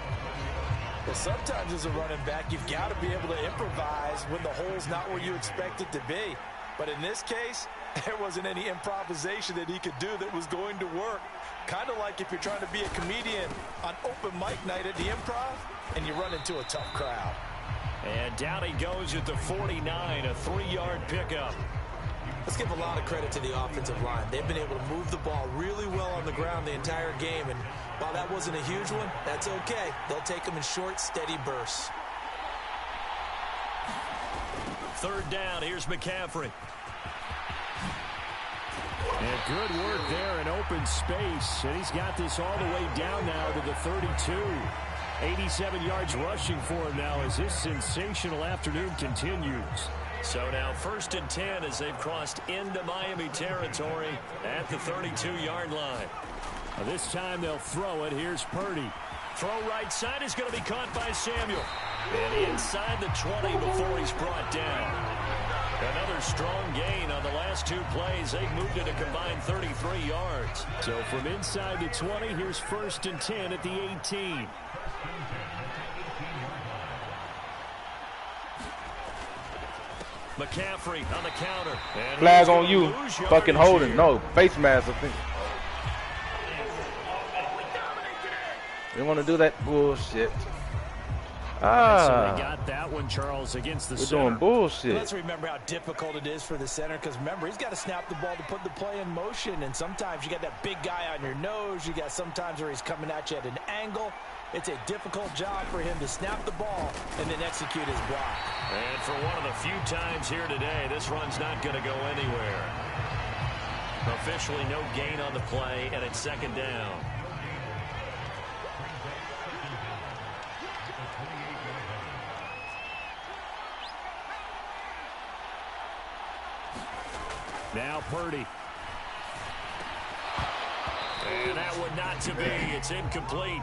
Speaker 3: Well, sometimes as a running back, you've got to be able to improvise when the hole's not where you expect it to be. But in this case, there wasn't any improvisation that he could do that was going to work. Kind of like if you're trying to be a comedian on open mic night at the Improv and you run into a tough crowd.
Speaker 2: And down he goes at the 49, a 3-yard pickup.
Speaker 3: Let's give a lot of credit to the offensive line. They've been able to move the ball really well on the ground the entire game, and while that wasn't a huge one, that's okay. They'll take them in short, steady bursts.
Speaker 5: Third down, here's McCaffrey. And good work there in open space, and he's got this all the way down now to the 32. 87 yards rushing for him now as this sensational afternoon continues. So now 1st and 10 as they've crossed into Miami territory at the 32-yard line. Now this time they'll throw it. Here's Purdy. Throw right side is going to be caught by Samuel. And inside the 20 before he's brought down. Another strong gain on the last 2 plays. They've moved it a combined 33 yards. So from inside the 20, here's 1st and 10 at the 18. McCaffrey on the counter. And
Speaker 1: flag on you. Fucking holding. No, face mask, I think. You want to do that bullshit.
Speaker 2: So they got that one, Charles, against the center.
Speaker 1: We're doing bullshit.
Speaker 3: Let's remember how difficult it is for the center, because remember, he's got to snap the ball to put the play in motion, and sometimes you got that big guy on your nose. You got sometimes where he's coming at you at an angle. It's a difficult job for him to snap the ball and then execute his block.
Speaker 5: And for one of the few times here today, this run's not going to go anywhere. Officially no gain on the play, and it's 2nd down.
Speaker 2: Now Purdy.
Speaker 5: And that one not to be. It's incomplete.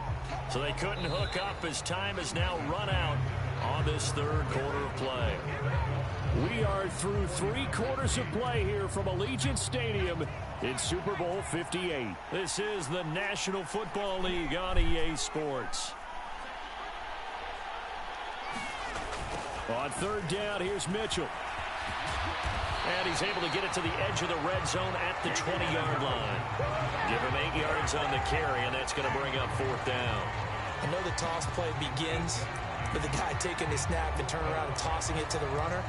Speaker 5: So they couldn't hook up as time has now run out on this 3rd quarter of play.
Speaker 2: We are through 3 quarters of play here from Allegiant Stadium in Super Bowl 58.
Speaker 5: This is the National Football League on EA Sports.
Speaker 2: On 3rd down, here's Mitchell.
Speaker 5: And he's able to get it to the edge of the red zone at the 20-yard line. Give him 8 yards on the carry, and that's going to bring up 4th down.
Speaker 3: I know the toss play begins with the guy taking the snap and turning around and tossing it to the runner.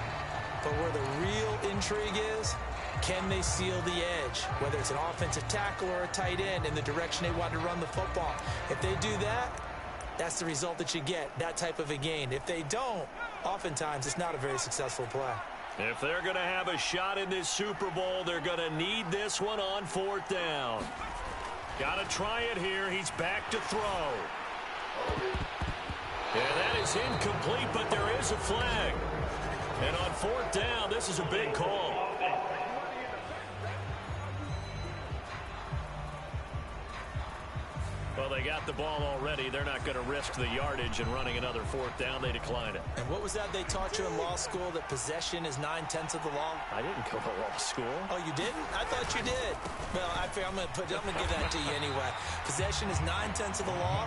Speaker 3: But where the real intrigue is, can they seal the edge? Whether it's an offensive tackle or a tight end in the direction they want to run the football. If they do that, that's the result that you get, that type of a gain. If they don't, oftentimes it's not a very successful play.
Speaker 5: If they're going to have a shot in this Super Bowl, they're going to need this one on 4th down. Got to try it here. He's back to throw. And that is incomplete, but there is a flag. And on 4th down, this is a big call. Well, they got the ball already. They're not going to risk the yardage and running another 4th down. They declined it.
Speaker 3: And what was that they taught you in law school, that possession is 9/10 of the law?
Speaker 5: I didn't go to law school.
Speaker 3: Oh, you didn't? I thought you did. Well, I'm going to give that to you anyway. Possession is 9/10 of the law,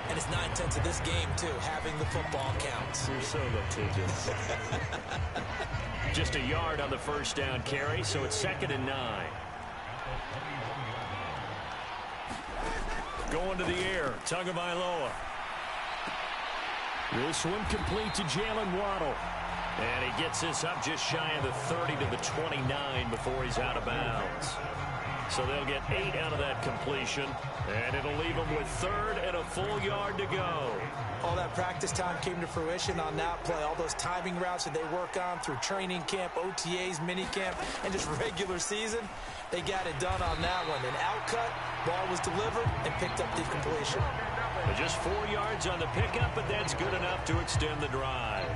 Speaker 3: and it's 9/10 of this game, too. Having the football counts.
Speaker 5: You're so litigious. Just a yard on the 1st down carry, so it's 2nd and 9. Going to the air, Tagovailoa.
Speaker 2: This one complete to Jalen Waddle.
Speaker 5: And he gets this up just shy of the 30 to the 29 before he's out of bounds. So they'll get 8 out of that completion, and it'll leave them with 3rd and a full yard to go.
Speaker 3: All that practice time came to fruition on that play. All those timing routes that they work on through training camp, OTAs, minicamp, and just regular season, they got it done on that one. An outcut, ball was delivered, and picked up the completion.
Speaker 5: But just 4 yards on the pickup, but that's good enough to extend the drive.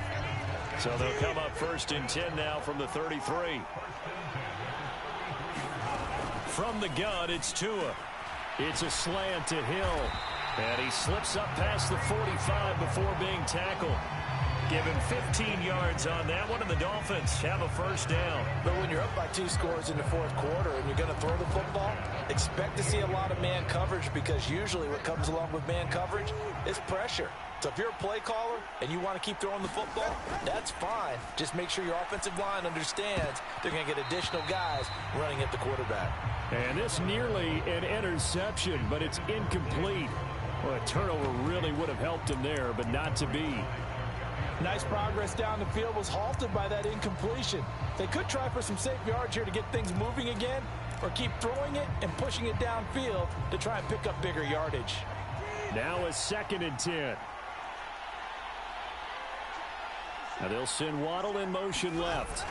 Speaker 5: So they'll come up 1st and 10 now from the 33. From the gun, it's Tua.
Speaker 2: It's a slant to Hill.
Speaker 5: And he slips up past the 45 before being tackled. Give him 15 yards on that one, and the Dolphins have a 1st down.
Speaker 3: But when you're up by 2 scores in the 4th quarter and you're going to throw the football, expect to see a lot of man coverage, because usually what comes along with man coverage is pressure. So if you're a play caller and you want to keep throwing the football, that's fine. Just make sure your offensive line understands they're going to get additional guys running at the quarterback.
Speaker 2: And this nearly an interception, but it's incomplete. Well, a turnover really would have helped him there, but not to be.
Speaker 3: Nice progress down the field was halted by that incompletion. They could try for some safe yards here to get things moving again, or keep throwing it and pushing it downfield to try and pick up bigger yardage.
Speaker 5: Now a 2nd and 10. Now they'll send Waddle in motion left.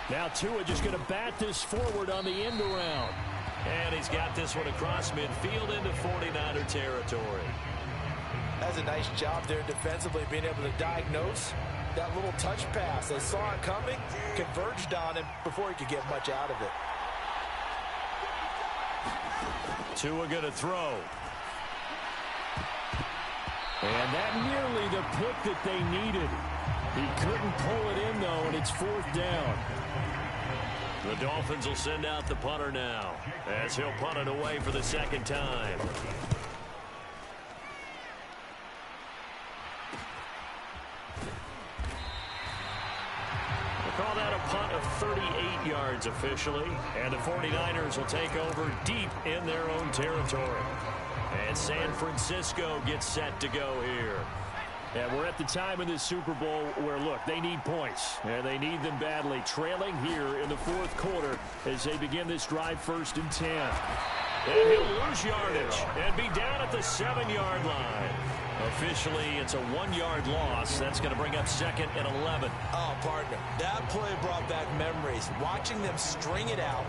Speaker 5: Now Tua just going to bat this forward on the end around. And he's got this one across midfield into 49er territory.
Speaker 3: That's a nice job there defensively, being able to diagnose that little touch pass. They saw it coming, converged on him before he could get much out of it.
Speaker 5: Tua going to throw. And that nearly the pick that they needed. He couldn't pull it in, though, and it's 4th down. The Dolphins will send out the punter now, as he'll punt it away for the 2nd time. We'll call that a punt of 38 yards officially, and the 49ers will take over deep in their own territory. And San Francisco gets set to go here. And we're at the time in this Super Bowl where, look, they need points, and they need them badly. Trailing here in the 4th quarter as they begin this drive 1st and 10. And he'll lose yardage and be down at the 7-yard line. Officially, it's a 1-yard loss. That's going to bring up 2nd and 11.
Speaker 3: Oh, partner, that play brought back memories. Watching them string it out,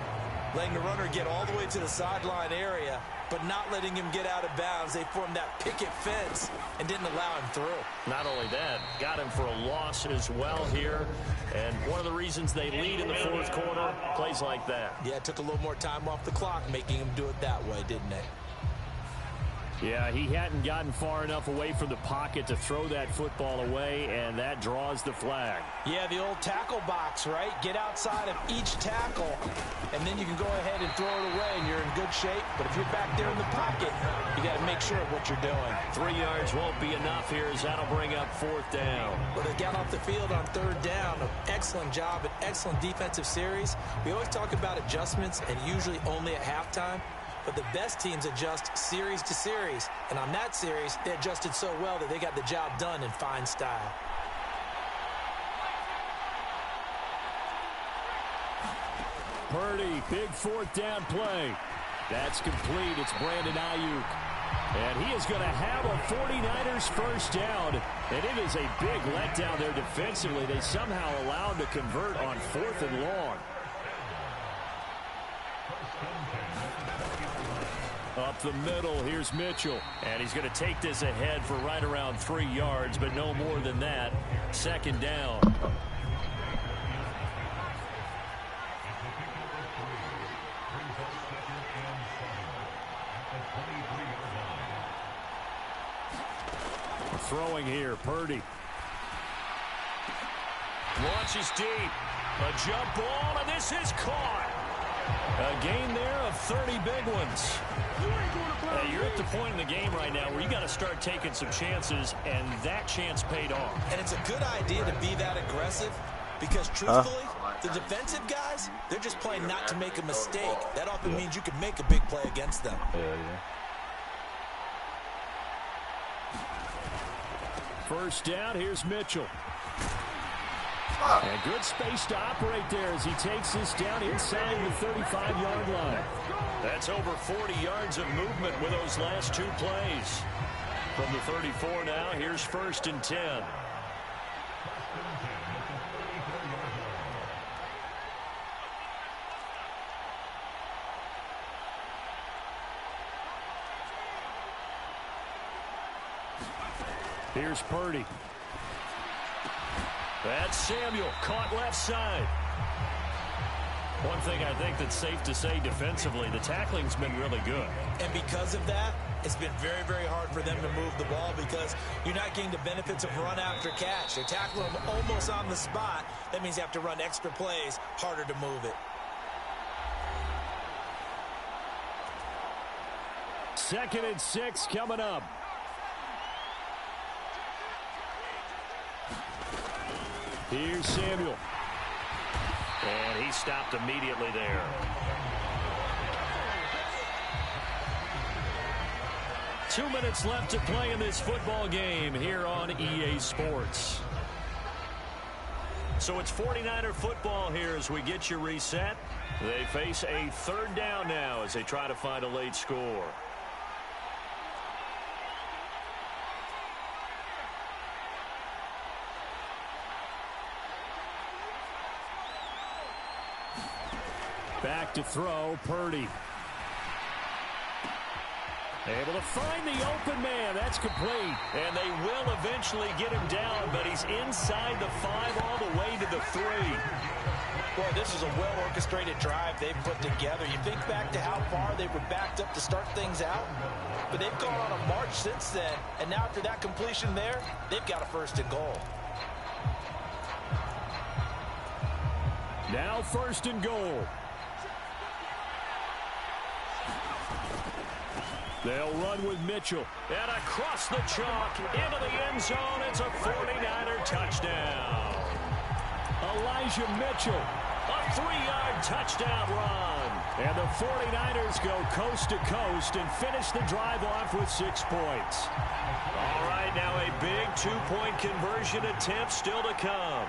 Speaker 3: letting the runner get all the way to the sideline area, but not letting him get out of bounds. They formed that picket fence and didn't allow him through.
Speaker 5: Not only that, got him for a loss as well here. And one of the reasons they lead in the 4th quarter, plays like that.
Speaker 3: Yeah, it took a little more time off the clock, making him do it that way, didn't they?
Speaker 5: Yeah, he hadn't gotten far enough away from the pocket to throw that football away, and that draws the flag.
Speaker 3: Yeah, the old tackle box, right? Get outside of each tackle, and then you can go ahead and throw it away, and you're in good shape. But if you're back there in the pocket, you got to make sure of what you're doing.
Speaker 5: 3 yards won't be enough here, as that'll bring up 4th down.
Speaker 3: Well, they got off the field on 3rd down. An excellent job, an excellent defensive series. We always talk about adjustments, and usually only at halftime. But the best teams adjust series to series. And on that series, they adjusted so well that they got the job done in fine style.
Speaker 5: Purdy, big 4th down play. That's complete. It's Brandon Ayuk. And he is going to have a 49ers first down. And it is a big letdown there defensively. They somehow allowed to convert on 4th and long. Up the middle, here's Mitchell. And he's going to take this ahead for right around 3 yards, but no more than that. 2nd down. Throwing here, Purdy. Launches deep. A jump ball, and this is caught. A gain there of 30 big ones. You're at the point in the game right now where you got to start taking some chances, and that chance paid off.
Speaker 3: And it's a good idea to be that aggressive because, truthfully, the defensive guys, they're just playing not to make a mistake. That often means you can make a big play against them.
Speaker 5: First down, here's Mitchell. And good space to operate there as he takes this down inside the 35-yard line. That's over 40 yards of movement with those last 2 plays. From the 34 now, here's 1st and 10. Here's Purdy. That's Samuel, caught left side. One thing I think that's safe to say defensively, the tackling's been really good.
Speaker 3: And because of that, it's been very, very hard for them to move the ball because you're not getting the benefits of run after catch. They're tackling them almost on the spot. That means you have to run extra plays, harder to move it.
Speaker 5: 2nd and 6 coming up. Here's Samuel. And he stopped immediately there. Two minutes left to play in this football game here on EA Sports.
Speaker 2: So it's 49er football here as we get you reset. They face a third down now as they try to find a late score.
Speaker 5: Back to throw, Purdy. Able to find the open man. That's complete.
Speaker 2: And they will eventually get him down, but he's inside the 5 all the way to the 3.
Speaker 3: Boy, this is a well-orchestrated drive they've put together. You think back to how far they were backed up to start things out, but they've gone on a march since then, and now after that completion there, they've got a 1st and goal.
Speaker 5: Now 1st and goal. They'll run with Mitchell.
Speaker 2: And across the chalk into the end zone. It's a 49er touchdown.
Speaker 5: Elijah Mitchell.
Speaker 2: A 3-yard touchdown run.
Speaker 5: And the 49ers go coast to coast and finish the drive off with 6 points.
Speaker 2: All right, now a big 2-point conversion attempt still to come.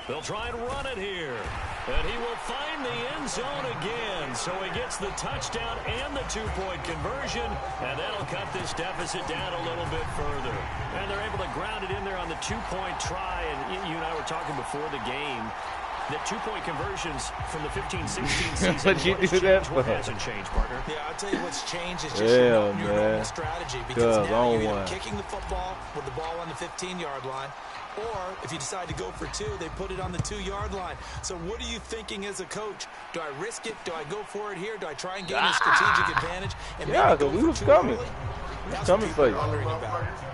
Speaker 2: They'll try and run it here. And he will find the end zone again. So he gets the touchdown and the 2-point conversion. And that'll cut this deficit down a little bit further. And they're able to ground it in there on the 2-point try. And you and I were talking before the game. The 2-point conversions from the 15-16 season.
Speaker 1: What'd you do that for?
Speaker 2: What hasn't changed, partner?
Speaker 3: Yeah, I'll tell you what's changed is just your normal strategy. Because now you're either kicking the football with the ball on the 15-yard line, or if you decide to go for 2, they put it on the 2-yard line. So what are you thinking as a coach? Do I risk it? Do I go for it here? Do I try and gain a strategic advantage? And
Speaker 1: yeah, because we was coming. Coming for you.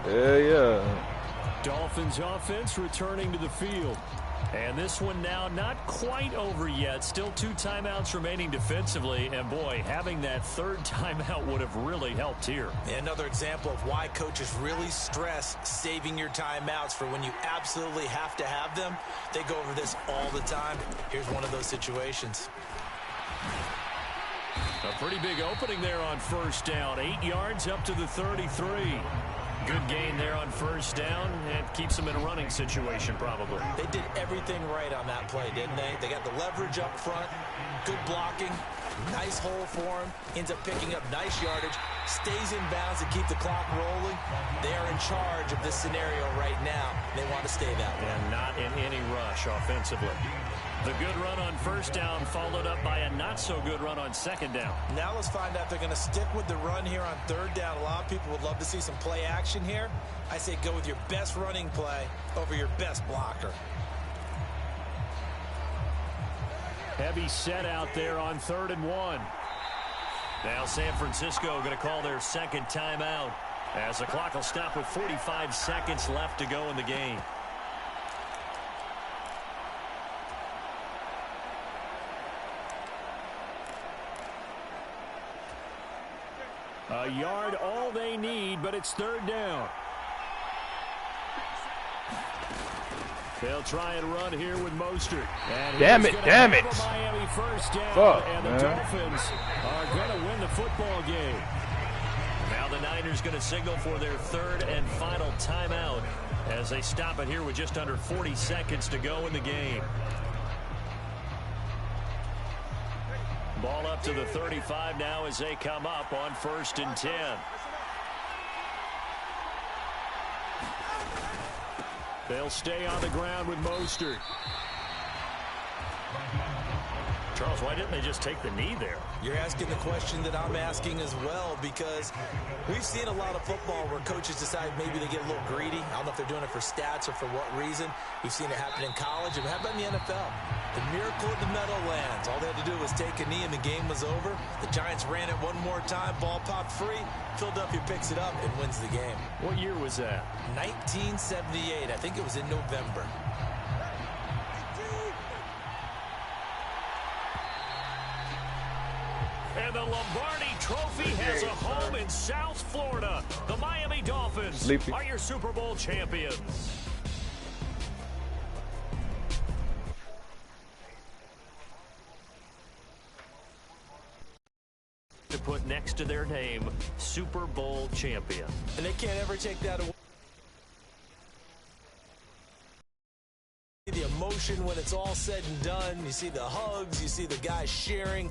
Speaker 1: Yeah.
Speaker 5: Dolphins offense returning to the field. And this one now not quite over yet. Still 2 timeouts remaining defensively. And, boy, having that 3rd timeout would have really helped here.
Speaker 3: Another example of why coaches really stress saving your timeouts for when you absolutely have to have them. They go over this all the time. Here's one of those situations.
Speaker 5: A pretty big opening there on 1st down. 8 yards up to the 33. Good gain there on 1st down, and keeps them in a running situation probably.
Speaker 3: They did everything right on that play, didn't they? They got the leverage up front, good blocking, nice hole for him, ends up picking up nice yardage, stays in bounds to keep the clock rolling. They are in charge of this scenario right now. They want to stay that way.
Speaker 5: And not in any rush offensively. The good run on 1st down followed up by a not-so-good run on 2nd down.
Speaker 3: Now let's find out if they're going to stick with the run here on 3rd down. A lot of people would love to see some play action here. I say go with your best running play over your best blocker.
Speaker 5: Heavy set out there on 3rd and 1.
Speaker 2: Now San Francisco going to call their 2nd timeout as the clock will stop with 45 seconds left to go in the game.
Speaker 5: A yard all they need, but it's 3rd down. They'll try and run here with Mostert.
Speaker 1: Damn it.
Speaker 5: Miami 1st down,
Speaker 1: Fuck,
Speaker 5: and the Dolphins are going to win the football game.
Speaker 2: Now the Niners going to signal for their 3rd and final timeout as they stop it here with just under 40 seconds to go in the game. Ball up to the 35 now as they come up on 1st and 10.
Speaker 5: They'll stay on the ground with Mostert.
Speaker 2: Charles, why didn't they just take the knee there?
Speaker 3: You're asking the question that I'm asking as well, because we've seen a lot of football where coaches decide maybe they get a little greedy. I don't know if they're doing it for stats or for what reason. We've seen it happen in college. And how about in the NFL? The miracle of the Meadowlands. All they had to do was take a knee and the game was over. The Giants ran it one more time. Ball popped free. Philadelphia picks it up and wins the game.
Speaker 5: What year was that?
Speaker 3: 1978. I think it was in November.
Speaker 2: And the Lombardi Trophy has a home in South Florida. The Miami Dolphins are your Super Bowl champions.
Speaker 5: to put next to their name, Super Bowl champion.
Speaker 3: And they can't ever take that away. The emotion when it's all said and done. You see the hugs, you see the guys sharing.